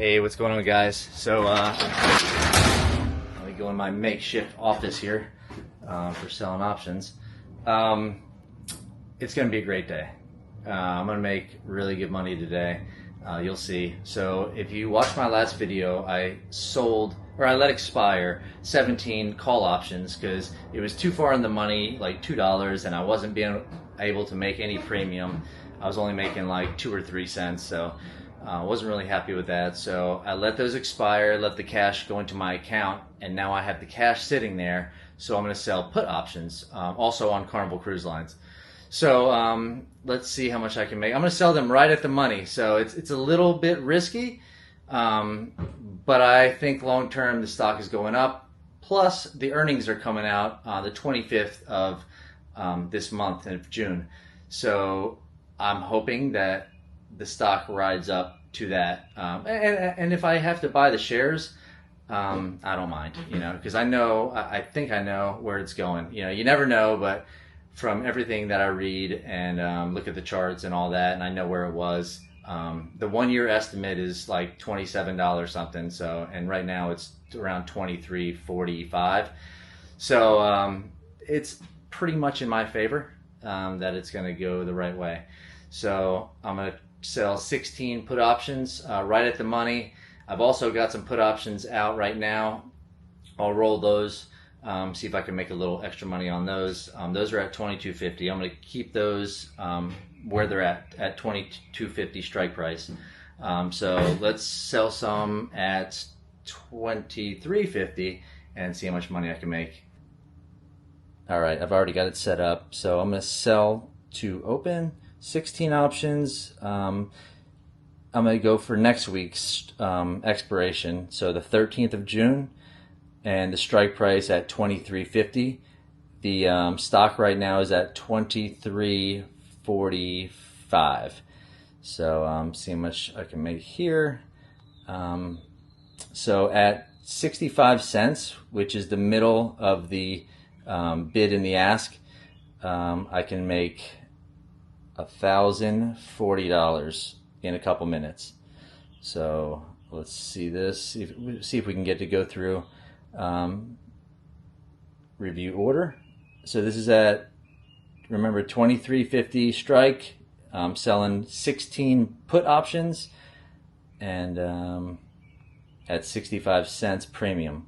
Hey, what's going on, guys? So, let me go in my makeshift office here for selling options. It's going to be a great day. I'm going to make really good money today. You'll see. So, if you watched my last video, I let expire 17 call options because it was too far in the money, like $2, and I wasn't being able to make any premium. I was only making like 2 or 3 cents, so wasn't really happy with that. So I let those expire, let the cash go into my account, and now I have the cash sitting there. So I'm going to sell put options, also on Carnival Cruise Lines. So let's see how much I can make. I'm going to sell them right at the money. So it's a little bit risky, but I think long term the stock is going up. Plus the earnings are coming out on the 25th of this month of June. So I'm hoping that the stock rides up to that, and if I have to buy the shares, I don't mind, because I think I know where it's going. You never know, but from everything that I read and look at the charts and all that, and I know where it was. The 1 year estimate is like $27 something. So, and right now it's around $23.45. So it's pretty much in my favor that it's going to go the right way. So I'm going to sell 16 put options right at the money. I've also got some put options out right now. I'll roll those, see if I can make a little extra money on those. Those are at $22.50. I'm going to keep those where they're at $22.50 strike price. So let's sell some at $23.50 and see how much money I can make. All right, I've already got it set up. So I'm going to sell to open 16 options. I'm going to go for next week's expiration, so the 13th of June, and the strike price at $23.50. The stock right now is at $23.45. So see how much I can make here. So at 65 cents, which is the middle of the bid and the ask, I can make $1,040 in a couple minutes. So let's see this. See if we can get to go through review order. So this is at, remember, $23.50 strike. Selling 16 put options and at 65 cents premium.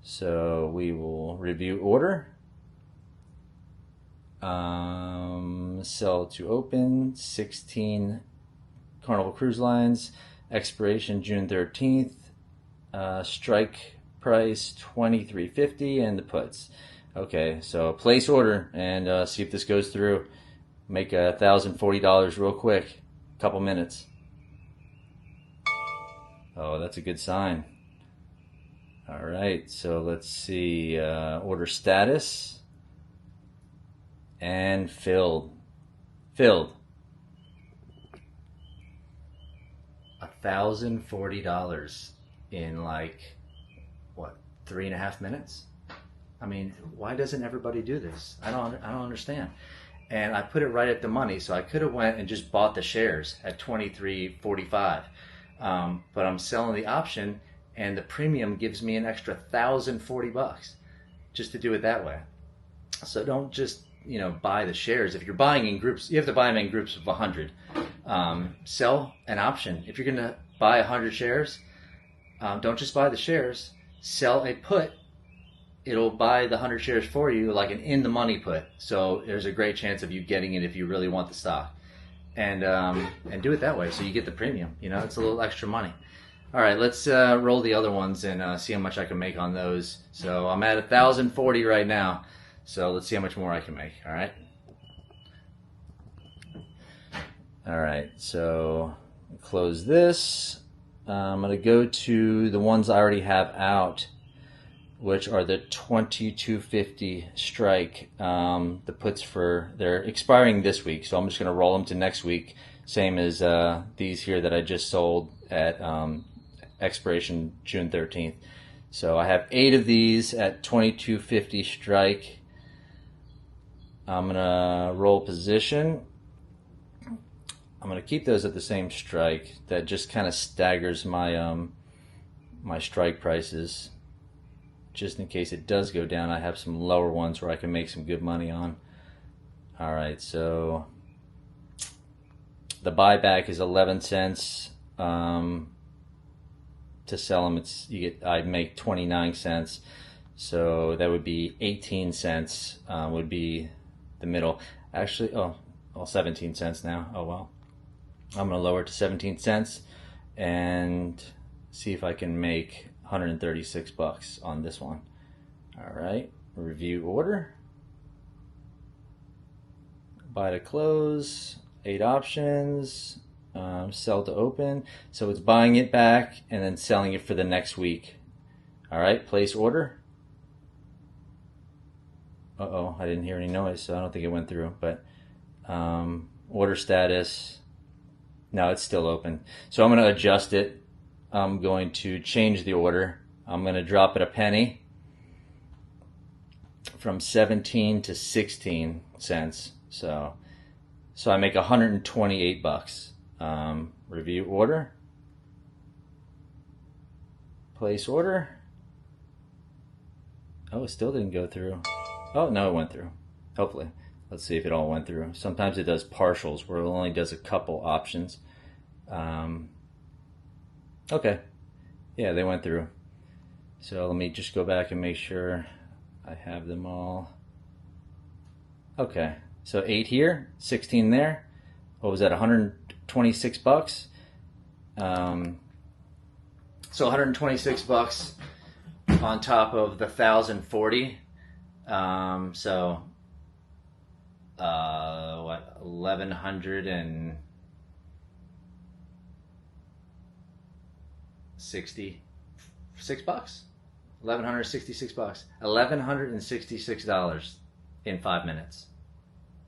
So we will review order. Sell to open 16 Carnival Cruise Lines, expiration June 13th, strike price $23.50, and the puts. Okay, so place order and see if this goes through. Make $1,040 real quick, couple minutes. Oh, that's a good sign. All right, so let's see, order status. And filled. $1,040 in like, what, 3.5 minutes? I mean, why doesn't everybody do this? I don't understand. And I put it right at the money, so I could have went and just bought the shares at $23.45. But I'm selling the option, and the premium gives me an extra $1,040 just to do it that way. So don't just buy the shares. If you're buying in groups, you have to buy them in groups of 100. Sell an option. If you're going to buy 100 shares, don't just buy the shares. Sell a put. It'll buy the 100 shares for you, like an in the money put. So there's a great chance of you getting it if you really want the stock, and do it that way. So you get the premium. It's a little extra money. All right, let's roll the other ones and see how much I can make on those. So I'm at $1,040 right now. So let's see how much more I can make, all right? All right, so close this. I'm gonna go to the ones I already have out, which are the $22.50 strike. The puts they're expiring this week, so I'm just gonna roll them to next week, same as these here that I just sold at expiration June 13th. So I have 8 of these at $22.50 strike. I'm gonna roll position. I'm going to keep those at the same strike. That just kind of staggers my my strike prices. Just in case it does go down, I have some lower ones where I can make some good money on. All right, so the buyback is 11 cents. To sell them, I'd make 29 cents. So that would be 18 cents would be the middle. Actually, well, 17 cents now. Oh well. I'm gonna lower it to 17 cents and see if I can make 136 bucks on this one. All right, review order. Buy to close, 8 options, sell to open. So it's buying it back and then selling it for the next week. All right, place order. Uh-oh, I didn't hear any noise, so I don't think it went through, but order status, no, it's still open. So I'm going to adjust it. I'm going to change the order. I'm going to drop it a penny from 17 to 16 cents. So I make 128 bucks. Review order. Place order. Oh, it still didn't go through. Oh, no, it went through. Hopefully. Let's see if it all went through. Sometimes it does partials where it only does a couple options. Okay. Yeah, they went through. So let me just go back and make sure I have them all. Okay. So 8 here, 16 there. What was that, 126 bucks? So 126 bucks on top of the 1,040. So what, 1,166 bucks? 1,166 bucks. $1,166 in 5 minutes.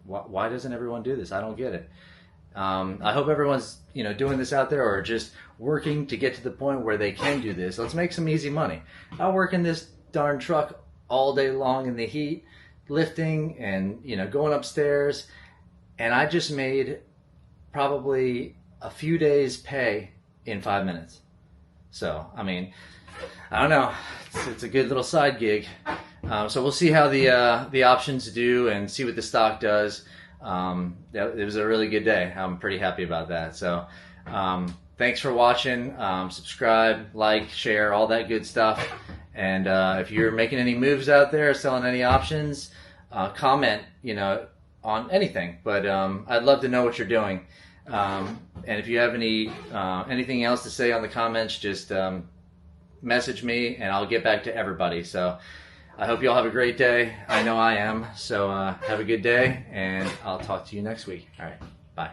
Why doesn't everyone do this? I don't get it. I hope everyone's doing this out there, or just working to get to the point where they can do this. Let's make some easy money. I work in this darn truck all day long in the heat, lifting and going upstairs, and I just made probably a few days' pay in 5 minutes. So I mean, I don't know. It's a good little side gig. So we'll see how the options do and see what the stock does. It was a really good day. I'm pretty happy about that. So thanks for watching. Subscribe, like, share, all that good stuff. And if you're making any moves out there, selling any options, comment on anything. But I'd love to know what you're doing. And if you have anything else to say on the comments, just message me and I'll get back to everybody. So I hope you all have a great day. I know I am. So have a good day, and I'll talk to you next week. All right. Bye.